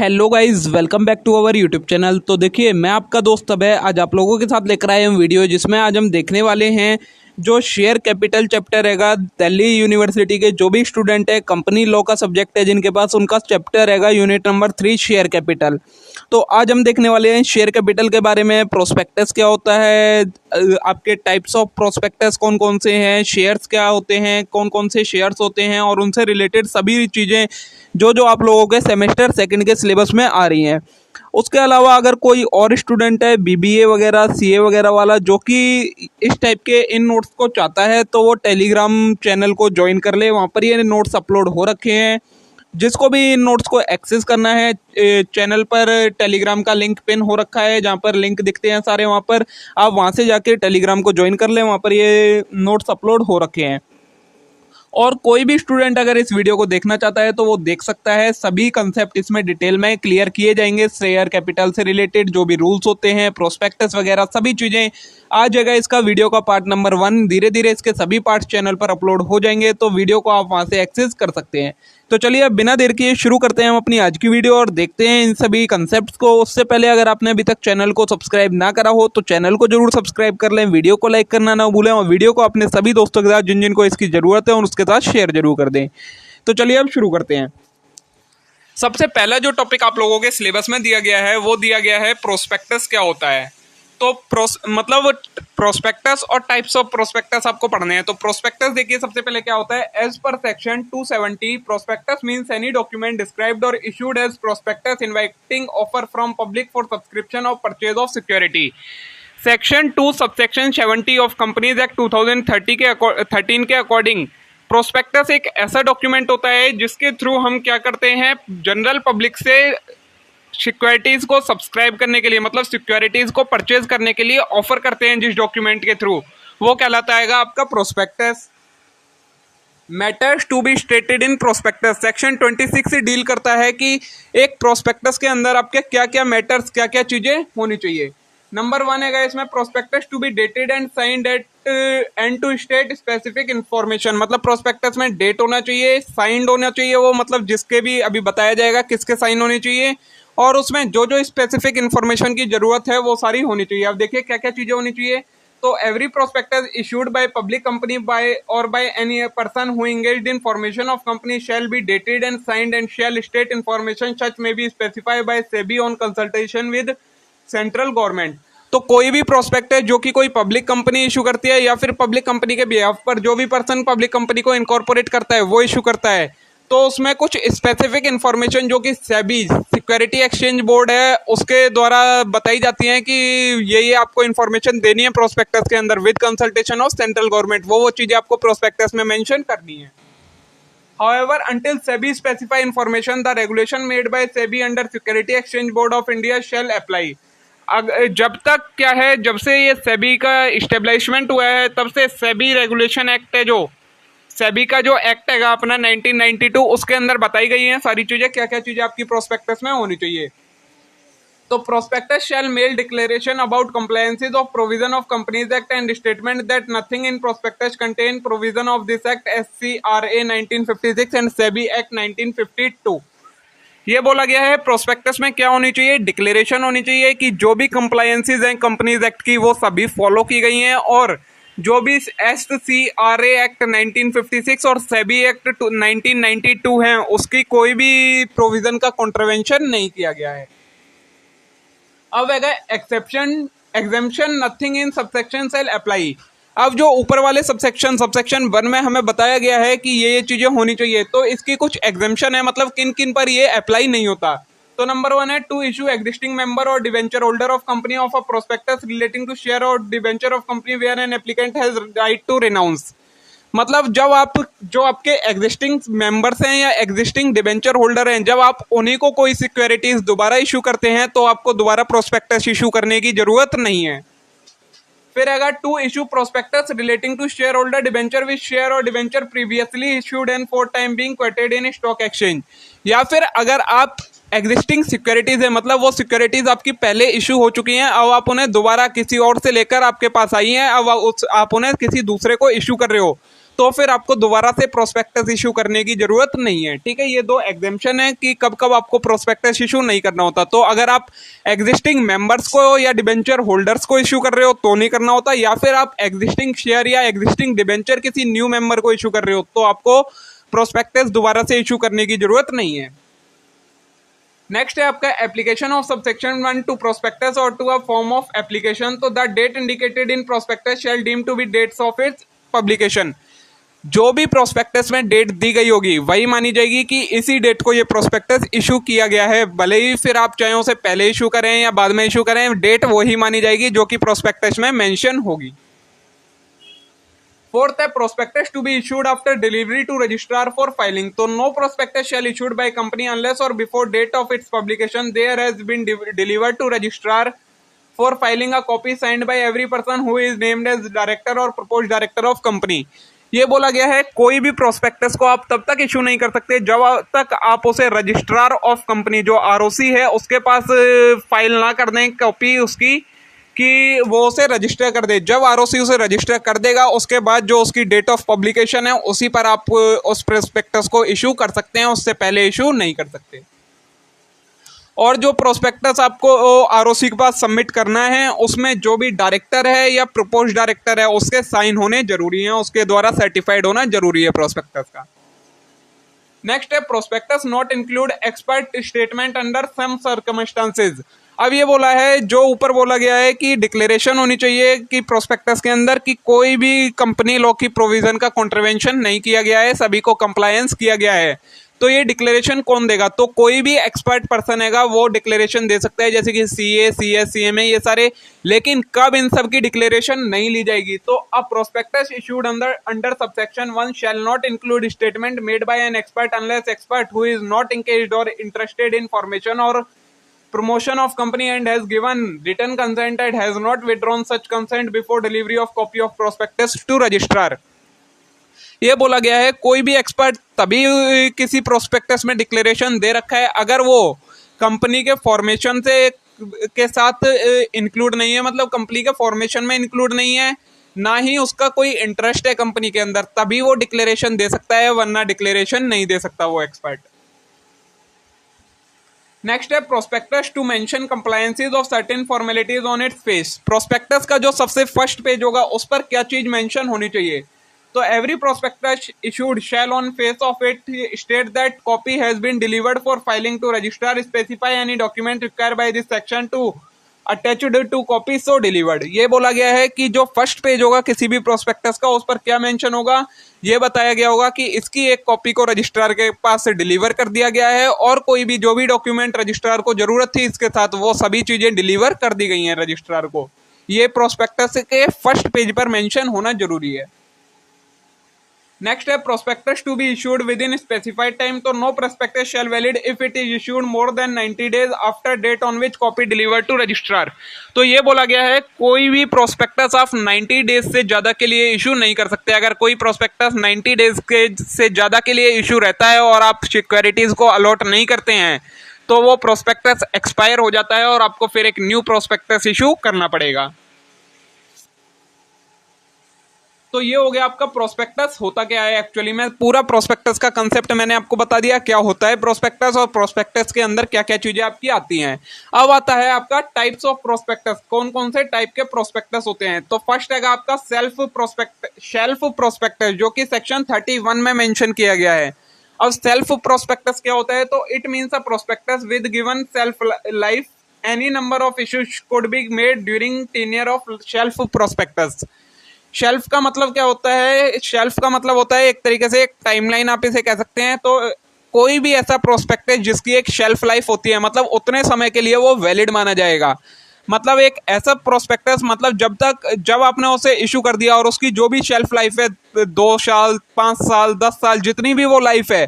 Hello guys, welcome back to our YouTube channel. तो देखिए, मैं आपका दोस्त अभय आज आप लोगों के साथ लेकर आए हम वीडियो, जिसमें आज हम देखने वाले हैं जो शेयर कैपिटल चैप्टर रहेगा दिल्ली यूनिवर्सिटी के जो भी स्टूडेंट है, कंपनी लॉ का सब्जेक्ट है जिनके पास, उनका चैप्टर रहेगा यूनिट नंबर 3 शेयर कैपिटल। तो आज हम देखने वाले हैं शेयर कैपिटल के बारे में, प्रोस्पेक्टस क्या होता है, आपके टाइप्स ऑफ प्रोस्पेक्टस कौन कौन से हैं, शेयर्स क्या होते हैं, कौन कौन से शेयर्स होते हैं और उनसे रिलेटेड सभी चीज़ें जो आप लोगों के सेमेस्टर सेकंड के सिलेबस में आ रही हैं। उसके अलावा अगर कोई और स्टूडेंट है बीबीए वगैरह सीए वगैरह वाला जो कि इस टाइप के इन नोट्स को चाहता है, तो वो टेलीग्राम चैनल को ज्वाइन कर ले। वहाँ पर ये नोट्स अपलोड हो रखे हैं। जिसको भी इन नोट्स को एक्सेस करना है, चैनल पर टेलीग्राम का लिंक पिन हो रखा है, जहाँ पर लिंक दिखते हैं सारे, वहाँ पर आप वहाँ से जाके टेलीग्राम को ज्वाइन कर लें। वहाँ पर ये नोट्स अपलोड हो रखे हैं। और कोई भी स्टूडेंट अगर इस वीडियो को देखना चाहता है तो वो देख सकता है। सभी कंसेप्ट इसमें डिटेल में क्लियर किए जाएंगे। शेयर कैपिटल से रिलेटेड जो भी रूल्स होते हैं, प्रोस्पेक्टस वगैरह सभी चीज़ें आ जाएगा। इसका वीडियो का पार्ट नंबर 1 धीरे धीरे इसके सभी पार्ट्स चैनल पर अपलोड हो जाएंगे, तो वीडियो को आप वहां से एक्सेस कर सकते हैं। तो चलिए अब बिना देर किए शुरू करते हैं हम अपनी आज की वीडियो और देखते हैं इन सभी कंसेप्ट्स को। उससे पहले अगर आपने अभी तक चैनल को सब्सक्राइब ना करा हो तो चैनल को जरूर सब्सक्राइब कर लें, वीडियो को लाइक करना ना भूलें और वीडियो को अपने सभी दोस्तों के साथ जिन जिनको इसकी ज़रूरत है और उसके साथ शेयर जरूर कर दें। तो चलिए अब शुरू करते हैं। सबसे पहला जो टॉपिक आप लोगों के सिलेबस में दिया गया है वो दिया गया है प्रोस्पेक्टस क्या होता है। तो प्रोस्पेक्टस और टाइप्स ऑफ प्रोस्पेक्टस आपको पढ़ने हैं। तो प्रोस्पेक्टस देखिए सबसे पहले क्या होता है। As per section 270 prospectus means any document described or issued as prospectus inviting offer from public for subscription or purchase of security. Section 2 subsection 70 of companies act 2013 के अकॉर्डिंग प्रोस्पेक्टस एक ऐसा डॉक्यूमेंट होता है जिसके थ्रू हम क्या करते हैं, जनरल पब्लिक से सिक्योरिटीज को सब्सक्राइब करने के लिए, मतलब सिक्योरिटीज को परचेज करने के लिए ऑफर करते हैं जिस डॉक्यूमेंट के थ्रू, वो कहलाता है आपका prospectus. Matters to be stated in prospectus section 26 से डील करता है कि एक प्रोस्पेक्टस के अंदर आपके क्या क्या मैटर्स, क्या क्या चीजें होनी चाहिए। नंबर 1 है इसमें prospectus to be dated and signed at end to state specific information. मतलब प्रोस्पेक्टस में डेट होना चाहिए, साइंड होना चाहिए, वो मतलब जिसके भी अभी बताया जाएगा किसके साइन होनी चाहिए, और उसमें जो जो स्पेसिफिक इंफॉर्मेशन की जरूरत है वो सारी होनी चाहिए। अब देखिए क्या क्या चीजें होनी चाहिए। तो every prospectus issued by public company by or by any person who engaged in formation of company shall be dated and signed and shall state information such may be specified by SEBI on consultation with central government. तो कोई भी prospect है जो कि कोई public company issue करती है या फिर पब्लिक कंपनी के बिहाफ पर जो भी पर्सन पब्लिक कंपनी को इनकॉर्पोरेट करता है वो इशू करता है, तो उसमें कुछ स्पेसिफिक इंफॉर्मेशन जो कि सेबी सिक्योरिटी एक्सचेंज बोर्ड है उसके द्वारा बताई जाती है कि ये आपको इन्फॉर्मेशन देनी है प्रोस्पेक्टस के अंदर with consultation of central government. वो चीजें आपको प्रोस्पेक्टस में मेंशन करनी है। However, until SEBI specify information, the regulation made by SEBI under Security Exchange Board of India shall apply. जब तक क्या है, जब से ये सेबी का इस्टेब्लिशमेंट हुआ है तब से सेबी रेगुलेशन एक्ट है, जो सेबी का जो एक्ट है अपना 1992, उसके अंदर बताई गई हैं सारी चीजें, क्या क्या चीजें आपकी प्रोस्पेक्टस में होनी चाहिए। तो prospectus shall mail declaration about compliances of provision of companies Act and statement that nothing in prospectus contain provision of this act SCRA 1956 and SEBI act 1952। ये बोला गया है प्रोस्पेक्टस में क्या होनी चाहिए, डिक्लेरेशन होनी चाहिए कि जो भी कंप्लायंसेस हैं कंपनीज एक्ट की वो सभी फॉलो की गई हैं, और जो भी SCRA एक्ट 1956 और सेबी एक्ट 1992 हैं उसकी कोई भी प्रोविजन का कॉन्ट्रवेंशन नहीं किया गया है। अब exception exemption nothing in subsection shall apply. अब जो ऊपर वाले सबसेक्शन 1 में हमें बताया गया है कि ये चीजें होनी चाहिए, तो इसकी कुछ एग्जेम्पशन है, मतलब किन किन पर ये अप्लाई नहीं होता। तो नंबर 1 है to issue existing member or debenture holder of company of a prospectus relating to share or debenture of company where an applicant has right to renounce. मतलब जब आप जो आपके एग्जिस्टिंग मेंबर्स हैं या एग्जिस्टिंग डिवेंचर होल्डर हैं, जब आप उन्हीं को कोई सिक्योरिटीज दोबारा इशू करते हैं तो आपको दोबारा प्रोस्पेक्टस इशू करने की जरूरत नहीं है। फिर अगर to issue prospectus relating to share holder debenture with share or debenture previously issued and for time being quoted in stock exchange. या फिर अगर आप एग्जिस्टिंग सिक्योरिटीज है, मतलब वो सिक्योरिटीज आपकी पहले इशू हो चुकी हैं, अब आप उन्हें दोबारा किसी और से लेकर आपके पास आई हैं, अब आप उन्हें किसी दूसरे को इशू कर रहे हो, तो फिर आपको दोबारा से प्रोस्पेक्टस इशू करने की जरूरत नहीं है। ठीक है, ये दो एग्जेम्पशन है कि कब कब आपको प्रोस्पेक्टस इशू नहीं करना होता। तो अगर आप एग्जिस्टिंग मेंबर्स को या डिबेंचर होल्डर्स को इशू कर रहे हो तो नहीं करना होता, या फिर आप एग्जिस्टिंग शेयर या एग्जिस्टिंग डिबेंचर किसी न्यू मेंबर को इशू कर रहे हो तो आपको प्रोस्पेक्टस दोबारा से इशू करने की जरूरत नहीं है। नेक्स्ट है आपका application of subsection 1 to prospectus or to a form of application. तो the date indicated in prospectus shall deem to be dates of its publication. जो भी प्रोस्पेक्टस में डेट दी गई होगी वही मानी जाएगी कि इसी डेट को ये प्रोस्पेक्टस इशू किया गया है। भले ही फिर आप चाहे उसे पहले इशू करें या बाद में इशू करें, डेट वही मानी जाएगी जो कि प्रोस्पेक्टस में मेंशन होगी। फोर्थ है prospectus to be issued after delivery to registrar for filing. तो no prospectus shall issued by company unless or before date of its publication there has been delivered to registrar for filing a copy signed by every person who is named as director or proposed director of company. ये बोला गया है कोई भी prospectus को आप तब तक इशू नहीं कर सकते जब तक आप उसे रजिस्ट्रार ऑफ कंपनी जो आरओसी है उसके पास फाइल ना कर दें कॉपी उसकी कि वो उसे रजिस्टर कर दे। जब आरओसी उसे रजिस्टर कर देगा उसके बाद जो उसकी डेट ऑफ पब्लिकेशन है उसी पर आप उस प्रोस्पेक्टस को इशू कर सकते हैं, उससे पहले इशू नहीं कर सकते। और जो प्रोस्पेक्टस आपको आरओसी के पास सबमिट करना है उसमें जो भी डायरेक्टर है या प्रपोज डायरेक्टर है उसके साइन होने जरूरी हैं, उसके द्वारा सर्टिफाइड होना जरूरी है प्रोस्पेक्टस का। नेक्स्ट है prospectus not include expert statement under some circumstances. अब ये बोला है जो ऊपर बोला गया है कि डिक्लेरेशन होनी चाहिए कि प्रोस्पेक्टस के अंदर कि कोई भी कंपनी लॉ की प्रोविजन का कॉन्ट्रवेंशन नहीं किया गया है, सभी को कंप्लायंस किया गया है। तो ये डिक्लेरेशन कौन देगा? तो कोई भी एक्सपर्ट पर्सन हैगा वो डिक्लेरेशन दे सकता है, जैसे कि सीए, सीएस, सीएमए ये सारे। लेकिन कब इन सब की डिक्लेरेशन नहीं ली जाएगी? तो a prospectus issued under subsection 1 shall not include statement made by an expert unless expert who is not engaged or interested in formation or promotion of company and has given written consent and has not withdrawn such consent before delivery of copy of prospectus to registrar। ये बोला गया है कोई भी expert तभी किसी prospectus में declaration दे रखा है अगर वो कंपनी के फॉर्मेशन से के साथ इंक्लूड नहीं है, मतलब कंपनी के फॉर्मेशन में इंक्लूड नहीं है, ना ही उसका कोई इंटरेस्ट है कंपनी के अंदर, तभी वो डिक्लेरेशन दे सकता है, वरना डिक्लेरेशन नहीं दे सकता वो एक्सपर्ट। नेक्स्ट है prospectus to mention compliances of certain formalities on its face. Prospectus का जो सबसे फर्स्ट पेज होगा उस पर क्या चीज मेंशन होनी चाहिए? तो every prospectus issued shall on face of it state that copy has been delivered for filing to registrar, specify any document required by this section to attached to copy so delivered. ये बोला गया है कि जो first page होगा किसी भी prospectus का उस पर क्या मेंशन होगा, ये बताया गया होगा कि इसकी एक कॉपी को रजिस्ट्रार के पास से डिलीवर कर दिया गया है और कोई भी जो भी डॉक्यूमेंट रजिस्ट्रार को जरूरत थी इसके साथ वो सभी चीजें डिलीवर कर दी गई हैं रजिस्ट्रार को। ये प्रोस्पेक्टस के फर्स्ट पेज पर मेंशन होना जरूरी है। नेक्स्ट है prospectus to be issued within specified time. तो no prospectus shall valid if it is issued more than 90 days after date on which copy delivered to registrar. तो ये बोला गया है कोई भी प्रोस्पेक्टस आप 90 डेज से ज्यादा के लिए इशू नहीं कर सकते। अगर कोई प्रोस्पेक्टस 90 डेज के से ज्यादा के लिए इशू रहता है और आप सिक्योरिटीज को अलॉट नहीं करते हैं तो वो प्रोस्पेक्टस एक्सपायर हो जाता है और आपको फिर एक न्यू प्रोस्पेक्टस इशू करना पड़ेगा। तो ये हो गया आपका प्रोस्पेक्टस होता क्या है एक्चुअली में। पूरा प्रोस्पेक्टस का कंसेप्ट मैंने आपको बता दिया क्या होता है प्रोस्पेक्टस और प्रोस्पेक्टस के अंदर क्या क्या चीजें आपकी आती हैं। अब आता है आपका टाइप्स ऑफ प्रोस्पेक्टस, कौन कौन से टाइप के प्रोस्पेक्टस होते हैं। तो फर्स्ट है आपका शेल्फ प्रोस्पेक्टस जो कि सेक्शन 31 में मेंशन किया गया है। अब सेल्फ प्रोस्पेक्टस क्या होता है? तो it means a prospectus with given self life, any number of issues could be made during tenure of shelf prospectus. Shelf का मतलब क्या होता है? शेल्फ का मतलब होता है एक तरीके से एक टाइमलाइन आप इसे कह सकते हैं। तो कोई भी ऐसा प्रोस्पेक्टस जिसकी एक शेल्फ लाइफ होती है, मतलब उतने समय के लिए वो वैलिड माना जाएगा। मतलब एक ऐसा प्रोस्पेक्टस मतलब जब आपने उसे इशू कर दिया और उसकी जो भी शेल्फ लाइफ है 2 साल, 5 साल, 10 साल जितनी भी वो लाइफ है,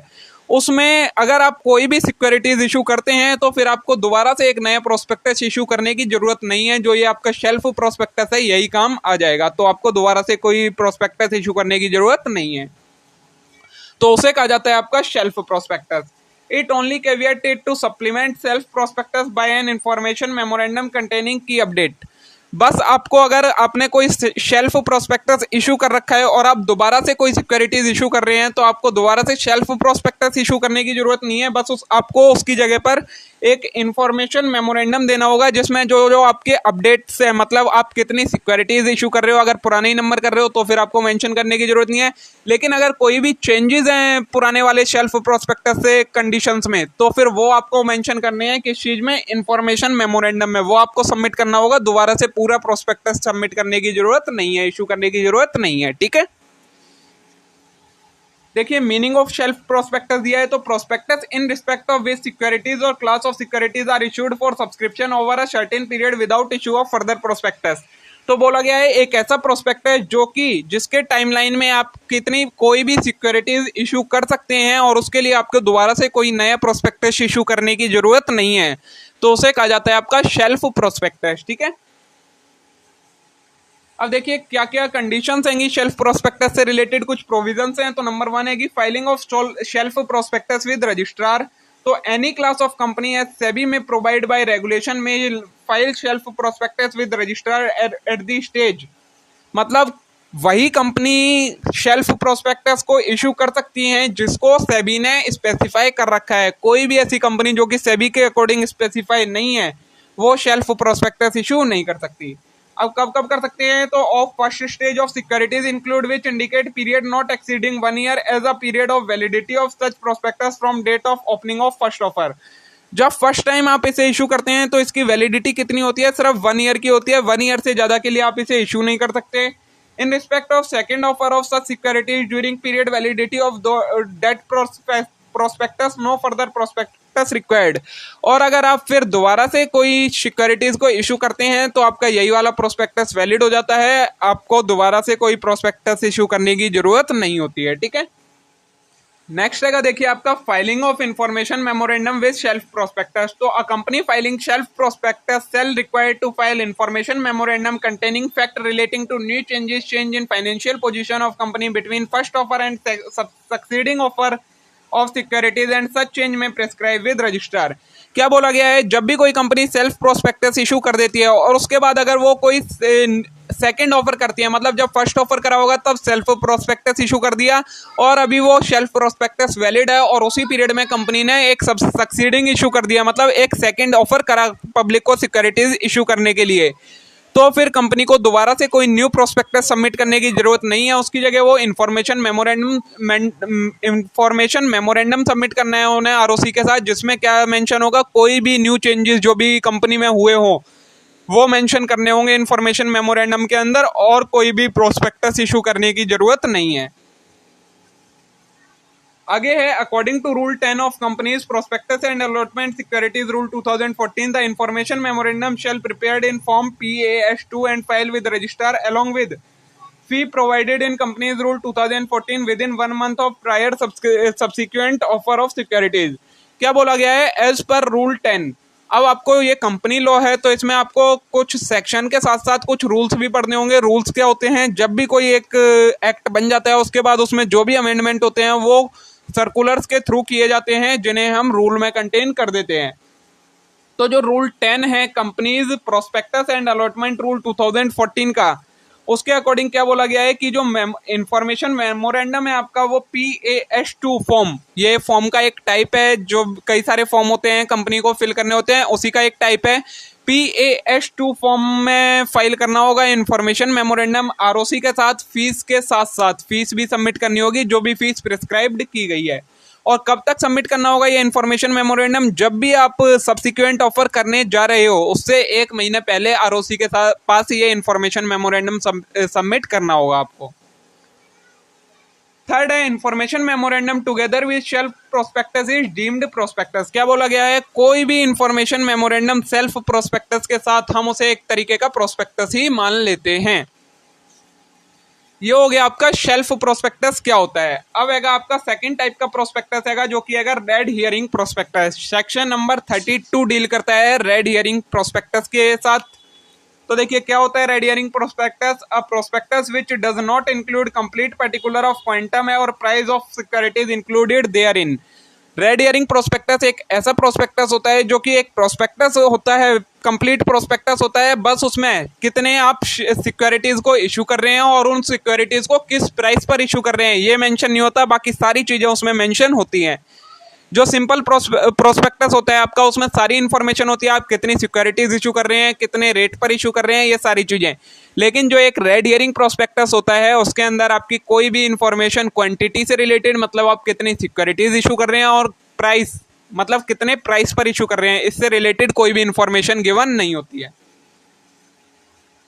उसमें अगर आप कोई भी सिक्योरिटीज इशू करते हैं तो फिर आपको दोबारा से एक नया प्रोस्पेक्टस इशू करने की जरूरत नहीं है। जो ये आपका शेल्फ प्रोस्पेक्टस है यही काम आ जाएगा, तो आपको दोबारा से कोई प्रोस्पेक्टस इशू करने की जरूरत नहीं है। तो उसे कहा जाता है आपका shelf prospectus. It only caveated to supplement self prospectus by an information memorandum containing key update. बस आपको अगर आपने कोई शेल्फ प्रोस्पेक्टस इशू कर रखा है और आप दोबारा से कोई सिक्योरिटीज इशू कर रहे हैं तो आपको दोबारा से शेल्फ प्रोस्पेक्टस इशू करने की जरूरत नहीं है। बस आपको उसकी जगह पर एक इंफॉर्मेशन मेमोरेंडम देना होगा जिसमें जो जो आपके अपडेट्स है, मतलब आप कितनी सिक्योरिटीज इशू कर रहे हो। अगर पुराने ही नंबर कर रहे हो तो फिर आपको मेंशन करने की जरूरत नहीं है, लेकिन अगर कोई भी चेंजेस हैं पुराने वाले शेल्फ प्रोस्पेक्टस से कंडीशंस में तो फिर वो आपको मेंशन करने हैं किस चीज में, इंफॉर्मेशन मेमोरेंडम में। वो आपको सबमिट करना होगा, दोबारा से पूरा प्रोस्पेक्टस सबमिट करने की जरूरत नहीं है, इशू करने की जरूरत नहीं है। ठीक है, देखिए मीनिंग ऑफ शेल्फ प्रोस्पेक्टस दिया है, तो prospectus in respect of which securities or class of securities are issued for subscription over a certain period without issue of further prospectus. तो बोला गया है एक ऐसा प्रोस्पेक्टस जो कि जिसके टाइमलाइन में आप कितनी कोई भी सिक्योरिटीज इशू कर सकते हैं और उसके लिए आपको दोबारा से कोई नया प्रोस्पेक्टस इशू करने की जरूरत नहीं है, तो उसे कहा जाता है आपका शेल्फ प्रोस्पेक्टस। ठीक है, अब देखिए क्या क्या कंडीशंस हैं शेल्फ प्रोस्पेक्टस से रिलेटेड, कुछ प्रोविजंस हैं। तो नंबर 1 है कि filing of shelf prospectus with registrar. तो any class of company as SEBI may provide by regulation may file shelf prospectus with registrar at the stage, मतलब वही कंपनी शेल्फ प्रोस्पेक्टस को इशू कर सकती हैं जिसको सेबी ने स्पेसिफाई कर रखा है। कोई भी ऐसी कंपनी जो कि सेबी के अकॉर्डिंग स्पेसिफाई नहीं है वो शेल्फ प्रोस्पेक्टस इशू नहीं कर सकती। अब कब कब कर सकते हैं, तो of first stage of securities include which indicate period not exceeding 1 year as a period of validity of such prospectus from date of opening of first offer. जब फर्स्ट टाइम आप इसे इशू करते हैं तो इसकी वैलिडिटी कितनी होती है, सिर्फ 1 ईयर की होती है। 1 ईयर से ज्यादा के लिए आप इसे इशू नहीं कर सकते। In respect of second offer of such securities during period validity of date prospectus no further prospectus required. और अगर आप फिर दोबारा से कोई सिक्योरिटीज को इशू करते हैं तो आपका यही वाला प्रोस्पेक्टस वैलिड हो जाता है, आपको दोबारा से कोई प्रोस्पेक्टस इशू करने की जरूरत नहीं होती है। ठीक है, नेक्स्ट रहेगा देखिए आपका filing of information memorandum with shelf prospectus. तो a company filing shelf prospectus shall required to file information memorandum containing fact relating to new changes change in financial position of company between first offer and succeeding offer of securities and such change may prescribe with registrar. क्या बोला गया है, जब भी कोई company self prospectus issue कर देती है और उसके बाद अगर वो कोई सेकंड ऑफर करती है, मतलब जब फर्स्ट ऑफर करा होगा तब सेल्फ प्रोस्पेक्टस इशू कर दिया और अभी वो शेल्फ प्रोस्पेक्टस वैलिड है और उसी पीरियड में कंपनी ने एक सक्सीडिंग इशू कर दिया, मतलब एक सेकंड ऑफर करा पब्लिक को सिक्योरिटीज इशू करने के लिए, तो फिर कंपनी को दोबारा से कोई न्यू प्रोस्पेक्टस सबमिट करने की जरूरत नहीं है। उसकी जगह वो इंफॉर्मेशन मेमोरेंडम सबमिट करना है उन्हें आरओसी के साथ, जिसमें क्या मेंशन होगा, कोई भी न्यू चेंजेस जो भी कंपनी में हुए हो वो मेंशन करने होंगे इंफॉर्मेशन मेमोरेंडम के अंदर, और कोई भी प्रोस्पेक्टस इशू करने की जरूरत नहीं है। आगे है according to rule 10 of companies prospectus and allotment securities rule 2014 the information memorandum shall prepared in form PAS2 and file with registrar along with fee provided in companies rule 2014 within 1 month of prior subsequent offer of securities. क्या बोला गया है, as पर rule 10। अब आपको ये company law है तो इसमें आपको कुछ सेक्शन के साथ साथ कुछ रूल्स भी पढ़ने होंगे। रूल्स क्या होते हैं, जब भी कोई एक एक्ट बन जाता है उसके बाद उसमें जो भी अमेंडमेंट होते हैं वो सर्कुलर्स के थ्रू किए जाते हैं जिन्हें हम रूल में कंटेन कर देते हैं। तो जो रूल 10 है companies prospectus and allotment rule 2014 का, उसके अकॉर्डिंग क्या बोला गया है कि जो इंफॉर्मेशन मेमोरेंडम है आपका वो PAS2 फॉर्म, ये फॉर्म का एक टाइप है, जो कई सारे फॉर्म होते हैं कंपनी को फिल करने होते हैं उसी का एक टाइप है। PAS2 फॉर्म में फाइल करना होगा इंफॉर्मेशन मेमोरेंडम आरओसी के साथ, फीस के साथ साथ फीस भी सबमिट करनी होगी जो भी फीस प्रिस्क्राइब्ड की गई है। और कब तक सबमिट करना होगा ये इन्फॉर्मेशन मेमोरेंडम, जब भी आप सब्सिक्वेंट ऑफर करने जा रहे हो उससे 1 महीने पहले आरओसी के पास ये इन्फॉर्मेशन मेमोरेंडम सबमिट करना होगा आपको। थर्ड है information memorandum together with shelf prospectus is deemed prospectus. क्या बोला गया है, कोई भी इंफॉर्मेशन मेमोरेंडम सेल्फ प्रोस्पेक्टस के साथ हम उसे एक तरीके का प्रोस्पेक्टस ही मान लेते हैं। ये हो गया आपका शेल्फ प्रोस्पेक्टस क्या होता है। अब आएगा आपका सेकंड टाइप का प्रोस्पेक्टस है जो कि अगर red herring prospectus. Section number 32 deal करता है रेड हियरिंग प्रोस्पेक्टस के साथ। तो देखिए क्या होता है red herring prospectus, a prospectus which does not include complete particular of quantum or price of securities included therein. Red herring prospectus एक ऐसा प्रोस्पेक्टस होता है जो कि एक प्रोस्पेक्टस होता है, कंप्लीट प्रोस्पेक्टस होता है, बस उसमें कितने आप सिक्योरिटीज को इशू कर रहे हैं और उन सिक्योरिटीज को किस प्राइस पर इशू कर रहे हैं ये मेंशन नहीं होता, बाकी सारी चीजें उसमें मेंशन होती हैं। जो सिंपल प्रोस्पेक्टस होता है आपका, उसमें सारी इंफॉर्मेशन होती है, आप कितनी सिक्योरिटीज इशू कर रहे हैं, कितने रेट पर इशू कर रहे हैं, ये सारी चीजें। लेकिन जो एक रेड हियरिंग प्रोस्पेक्टस होता है उसके अंदर आपकी कोई भी इंफॉर्मेशन क्वांटिटी से रिलेटेड, मतलब आप कितनी सिक्योरिटीज इशू कर रहे हैं, और प्राइस मतलब कितने प्राइस पर इशू कर रहे हैं, इससे रिलेटेड कोई भी इंफॉर्मेशन गिवन नहीं होती है।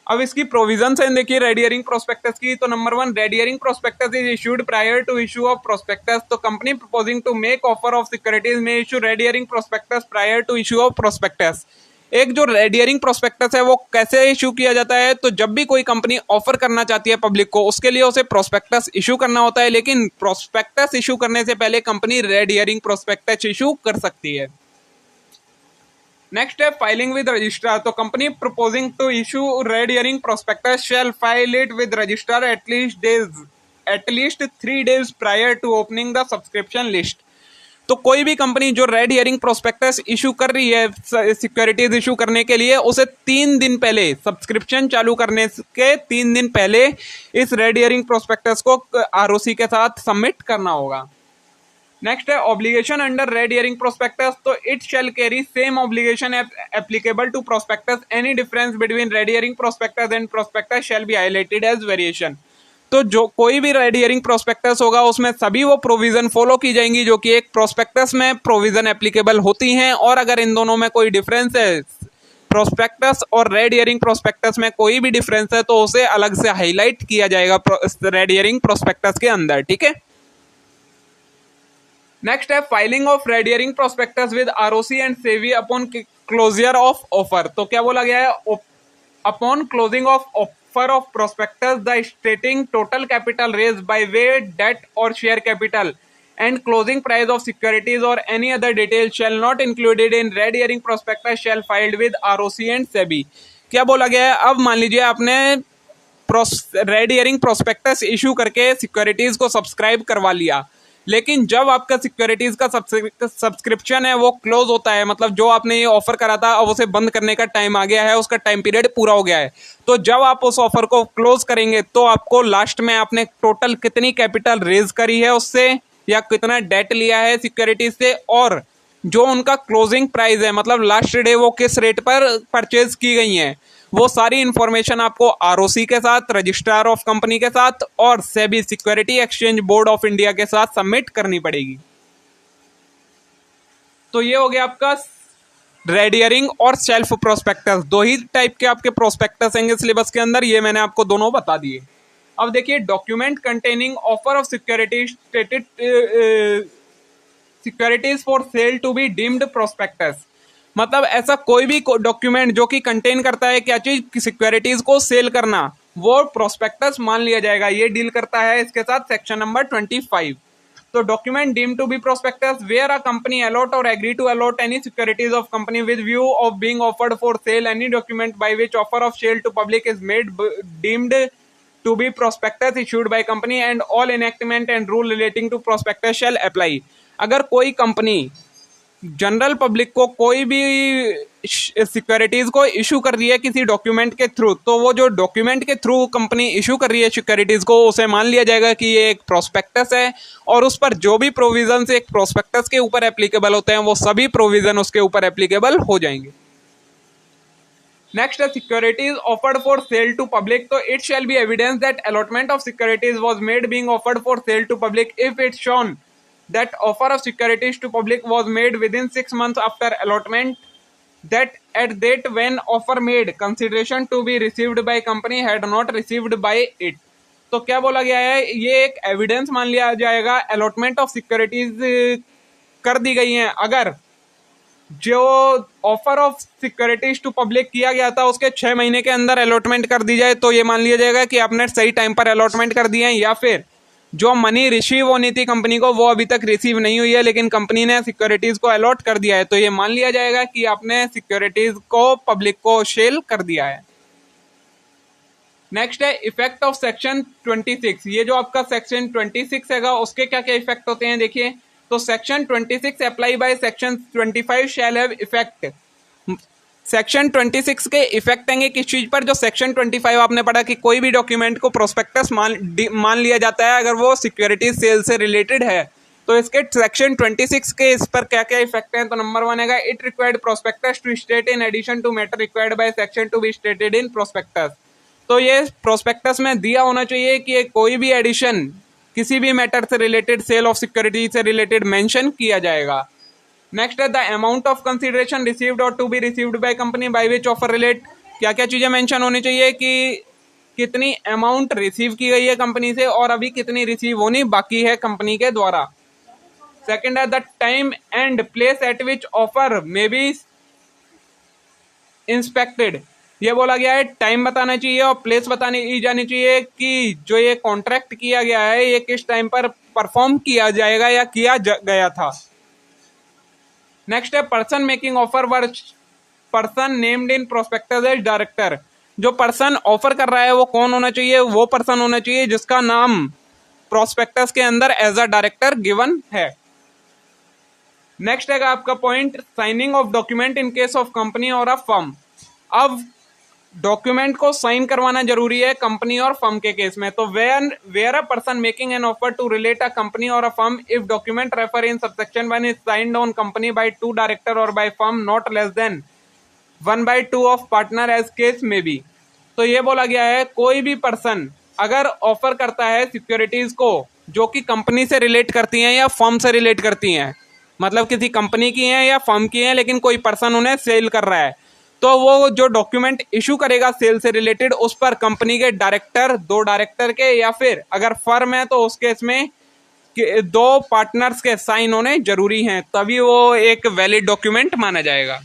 अब इसकी प्रोविजंस हैं देखिए रेड हियरिंग प्रोस्पेक्टस की। तो number 1, red herring prospectus is issued prior to issue of prospectus. तो company proposing to make offer of securities may issue red herring prospectus prior to issue of prospectus. एक जो red herring prospectus है वो कैसे issue किया जाता है, तो जब भी कोई कंपनी ऑफर करना चाहती है पब्लिक को, उसके लिए उसे प्रोस्पेक्टस इशू करना होता है, लेकिन प्रोस्पेक्टस इशू करने से पहले company red herring prospectus issue कर सकती है। नेक्स्ट है फाइलिंग विद रजिस्ट्रार। तो company proposing to issue red herring prospectus shall file it with registrar at least 3 days prior to opening the subscription list. तो कोई भी कंपनी जो रेड हियरिंग प्रोस्पेक्टस इशू कर रही है सिक्योरिटीज इशू करने के लिए, उसे 3 दिन पहले, सब्सक्रिप्शन चालू करने के 3 दिन पहले इस रेड हियरिंग प्रोस्पेक्टस को आरओसी के साथ सबमिट करना होगा। नेक्स्ट है obligation under red herring prospectus. तो it shall carry same obligation applicable to prospectus. Any difference between red herring prospectus and prospectus shall be highlighted as variation. तो जो कोई भी रेड हियरिंग प्रोस्पेक्टस होगा उसमें सभी वो प्रोविजन फॉलो की जाएंगी जो कि एक प्रोस्पेक्टस में प्रोविजन एप्लीकेबल होती हैं, और अगर इन दोनों में कोई डिफरेंस है, प्रोस्पेक्टस और रेड हियरिंग प्रोस्पेक्टस में कोई भी डिफरेंस है, तो उसे अलग से हाईलाइट किया जाएगा रेड हियरिंग प्रोस्पेक्टस के अंदर। ठीक है। नेक्स्ट है filing of red herring prospectus with ROC and SEBI upon closure of offer. तो क्या बोला गया है, upon closing of offer of prospectus the stating total capital raise by way debt or share capital and closing price of securities or any other detail shall not included in red herring prospectus shall filed with ROC and SEBI. क्या बोला गया है, अब मान लीजिए आपने red herring prospectus issue करके securities को सब्सक्राइब करवा लिया, लेकिन जब आपका सिक्योरिटीज का सब्सक्रिप्शन है वो क्लोज होता है, मतलब जो आपने ये ऑफर करा था अब उसे बंद करने का टाइम आ गया है, उसका टाइम पीरियड पूरा हो गया है, तो जब आप उस ऑफर को क्लोज करेंगे तो आपको लास्ट में आपने टोटल कितनी कैपिटल रेज करी है उससे, या कितना डेट लिया है सिक्योरिटीज से, और जो उनका क्लोजिंग प्राइस है, मतलब लास्ट डे वो किस रेट पर परचेज की गई है, वो सारी इंफॉर्मेशन आपको आरओसी के साथ, रजिस्ट्रार ऑफ कंपनी के साथ और SEBI security exchange board of India के साथ सबमिट करनी पड़ेगी। तो ये हो गया आपका रेड हियरिंग और सेल्फ प्रोस्पेक्टस। 2 ही टाइप के आपके प्रोस्पेक्टस हैं सिलेबस के अंदर, ये मैंने आपको दोनों बता दिए। अब देखिए document containing offer of securities stated securities for sale to be deemed prospectus. मतलब ऐसा कोई भी डॉक्यूमेंट जो कि कंटेन करता है क्या चीज, सिक्योरिटीज को सेल करना, वो प्रोस्पेक्टस मान लिया जाएगा। ये डील करता है इसके साथ सेक्शन नंबर 25। तो document deemed to be prospectus where a company allot or agree to allot any securities of company with view of being offered for sale any document by which offer of sale to public is made deemed to be prospectus issued by company and all enactment and rule relating to prospectus shall apply. अगर कोई company general public को कोई भी securities को issue कर रही है किसी डॉक्यूमेंट के थ्रू, तो वो जो डॉक्यूमेंट के थ्रू कंपनी इशू कर रही है सिक्योरिटीज को, उसे मान लिया जाएगा कि ये एक प्रोस्पेक्टस है, और उस पर जो भी प्रोविजन एक प्रोस्पेक्टस के ऊपर एप्लीकेबल होते हैं वो सभी प्रोविजन उसके ऊपर एप्लीकेबल हो जाएंगे। नेक्स्ट है securities offered for sale to public. तो it shall be evidence that allotment of securities was made being offered for sale to public if it's shown that offer of securities to public was made within 6 months after allotment, that at date when offer made consideration to be received by company had not received by it। तो क्या बोला गया है, ये एक evidence मान लिया जाएगा अलॉटमेंट ऑफ सिक्योरिटीज कर दी गई हैं अगर जो offer of securities to public किया गया था उसके 6 महीने के अंदर अलॉटमेंट कर दी जाए, तो ये मान लिया जाएगा कि आपने सही टाइम पर अलॉटमेंट कर दिए हैं, या फिर जो मनी रिसीव होनी थी कंपनी को वो अभी तक रिसीव नहीं हुई है लेकिन कंपनी ने सिक्योरिटीज को अलॉट कर दिया है, तो ये मान लिया जाएगा कि आपने सिक्योरिटीज को पब्लिक को सेल कर दिया है। नेक्स्ट है इफेक्ट ऑफ सेक्शन 26। ये जो आपका सेक्शन 26 हैगा उसके क्या क्या इफेक्ट होते हैं देखिए। तो section 26 apply by section 25 shall have effect. Section 26 के इफेक्ट आएंगे किस चीज पर? जो सेक्शन 25 आपने पढ़ा कि कोई भी डॉक्यूमेंट को प्रोस्पेक्टस मान लिया जाता है अगर वो सिक्योरिटीज सेल से रिलेटेड है, तो इसके सेक्शन 26 के इस पर क्या क्या इफेक्ट हैं? तो नंबर 1 है it required prospectus to state in addition to matter required by section to be stated in prospectus. तो ये प्रोस्पेक्टस में दिया होना चाहिए कि कोई भी एडिशन किसी भी मैटर से रिलेटेड, सेल ऑफ सिक्योरिटी से रिलेटेड मेंशन किया जाएगा। नेक्स्ट है the amount of consideration received or to be received by company by which offer relate. क्या क्या चीजें मेंशन होनी चाहिए कि कितनी अमाउंट रिसीव की गई है कंपनी से और अभी कितनी रिसीव होनी बाकी है कंपनी के द्वारा। सेकंड है the time and place at which offer may be inspected. ये बोला गया है टाइम बताना चाहिए और प्लेस बतानी जानी चाहिए कि जो ये कॉन्ट्रैक्ट किया गया है ये किस टाइम पर परफॉर्म किया जाएगा या किया गया था। नेक्स्ट है person making offer or person named in prospectus as director. जो पर्सन ऑफर कर रहा है वो कौन होना चाहिए? वो पर्सन होना चाहिए जिसका नाम प्रोस्पेक्टस के अंदर एज अ डायरेक्टर गिवन है। नेक्स्ट है आपका point signing off document in case of company or a firm. अब डॉक्यूमेंट को साइन करवाना जरूरी है कंपनी और फर्म के केस में। तो where a person making an offer to relate a company or a firm if document refer in subsection 1 is signed on company by 2 director or by firm not less than 1/2 of partner as case may be. तो ये बोला गया है कोई भी person अगर offer करता है सिक्योरिटीज को जो कि कंपनी से रिलेट करती हैं या फर्म से रिलेट करती हैं, मतलब किसी कंपनी की हैं या फर्म की हैं लेकिन कोई पर्सन उन्हें सेल कर रहा है, तो वो जो डॉक्यूमेंट इशू करेगा सेल से रिलेटेड उस पर कंपनी के डायरेक्टर, 2 डायरेक्टर के या फिर अगर फर्म है तो उस केस में 2 पार्टनर्स के साइन होने जरूरी हैं, तभी वो एक वैलिड डॉक्यूमेंट माना जाएगा।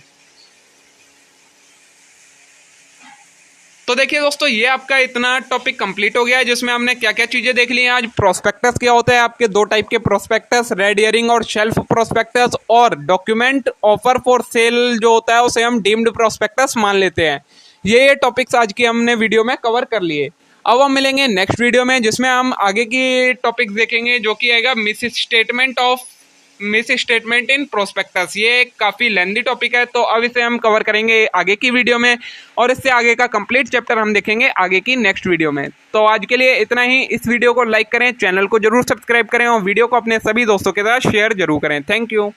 तो देखिए दोस्तों ये आपका इतना टॉपिक कंप्लीट हो गया है जिसमें हमने क्या क्या चीजें देख ली हैं आज। प्रोस्पेक्टस क्या होता है, आपके 2 टाइप के प्रोस्पेक्टस, रेड हियरिंग और शेल्फ प्रोस्पेक्टस, और डॉक्यूमेंट ऑफर फॉर सेल जो होता है उसे हम डीम्ड प्रोस्पेक्टस मान लेते हैं। ये टॉपिक्स आज की हमने वीडियो में कवर कर लिए। अब हम मिलेंगे नेक्स्ट वीडियो में जिसमें हम आगे की टॉपिक्स देखेंगे जो कि आएगा मिस स्टेटमेंट इन प्रोस्पेक्टस। ये काफी लेंथी टॉपिक है तो अब इसे हम कवर करेंगे आगे की वीडियो में और इससे आगे का कंप्लीट चैप्टर हम देखेंगे आगे की नेक्स्ट वीडियो में। तो आज के लिए इतना ही। इस वीडियो को लाइक करें, चैनल को जरूर सब्सक्राइब करें और वीडियो को अपने सभी दोस्तों के साथ शेयर जरूर करें। Thank you.